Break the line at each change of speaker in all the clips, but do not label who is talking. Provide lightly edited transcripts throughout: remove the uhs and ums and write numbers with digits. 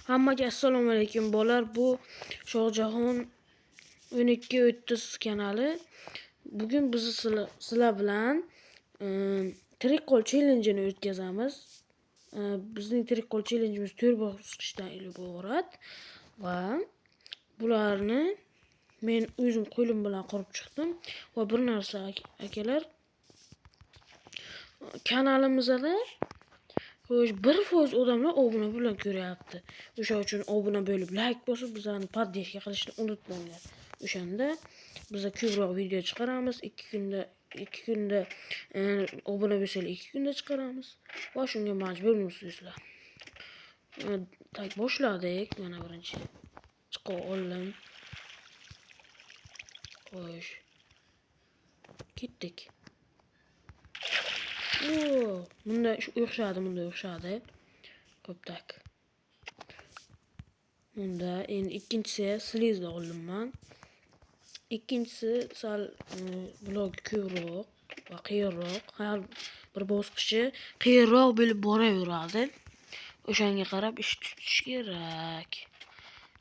Hammaga assalomu alaykum bolalar. Bu Shohjahon 12:30 kanali. Bugun biz sizlar bilan tirik qol challenge'ini o'tkazamiz. Bizning tirik qol challenge'imiz 4 bosqichdan iborat va bularni men o'zim qo'lim bilan qurib chiqdim va bir narsa akalar, kanalimizda 1% odamlar obuna bilan ko'ryapti. O'sha uchun obuna bo'lib, like bosib, bizani podдержка qilishni unutmanglar. O'shanda biz ko'proq video chiqaramiz. 2 kunda obuna bo'lsangiz 2 kunda chiqaramiz. Va shunga majburmisizlar. Tak boshladik. Mana birinchi chiqa oldim. Xo'sh. Ketdik. Bunda o'xshadi. Xo'p, tak. Bunda endi ikkinchisi slizli oldim. Ikkinchisi sal blok ko'proq va qiyinroq. Har bir bosqichi qiyinroq bo'lib boraveradi. O'shanga qarab ish tutish kerak.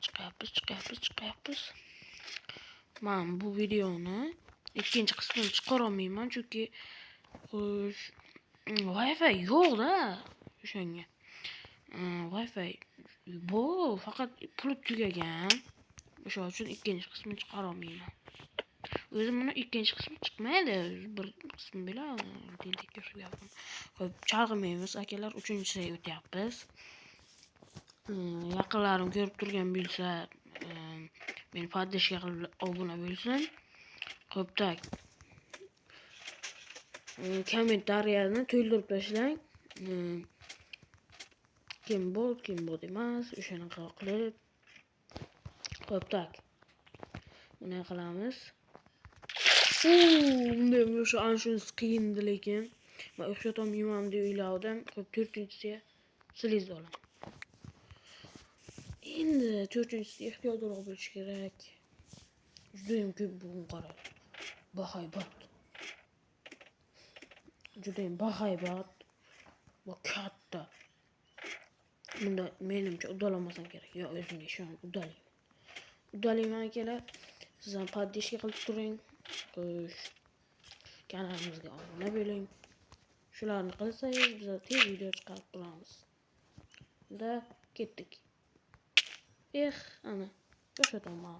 Chiqyapmiz. Men bu videoni ikkinchi qismini chiqara olmayman, chunki Wi-Fi yo'q-da o'shanga. Wi-Fi bu faqat pul tugagan. O'sha uchun ikkinchi qismini chiqara olmayman. O'zim buni ikkinchi qismi chiqmaydi. Bir qismi bilan teldik ko'rsatayapman. Xo'p, chalg'imaymiz akalar, 3-chisiga o'tyapmiz. Yaqinlarim ko'rib turgan bo'lsa, meni podдержка qilib obuna bo'lsin. Xo'p, tak. Kommentariyani to'ldirib tashlang. Kim bo'ldi emas, o'shanaqa qilib. Xo'p, tak. Buni qilamiz. O'sha anshunisi qiyindi lekin. Men o'xshatolmayman deb o'yladim. Xo'p, 4-chisiga sliz olaman. Endi 4-chisiga ehtiyotliroq bo'lish kerak. Juda ham ko'p bugun qarang. Bahaybat. Juda ham bahaybat va katta. Bunda menimcha uddalamasam kerak. Yo, o'zimga ishonib uddalayman akalar. Siz ham podдержка qilib turing. Xo'sh. Kanalimizga obuna bo'ling. Shularni qilsangiz, biz tez video chiqarib turamiz. Da ketdik. Ana, ko'rsataman.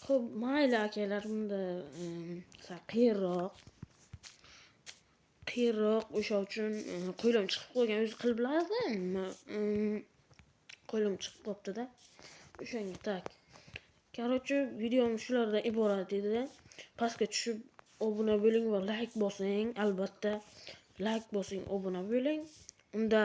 Xo'p, mayli akalar, bunda qiyinroq. O'sha uchun qo'lim chiqib qolgan. O'zi qilib bilasizmi? Qo'lim chiqib qopti-da. O'shanga tak. Короче, videomiz shulardan iborat edi. Pastga tushib obuna bo'ling va like bosing. Albatta, like bosing, obuna bo'ling. Unda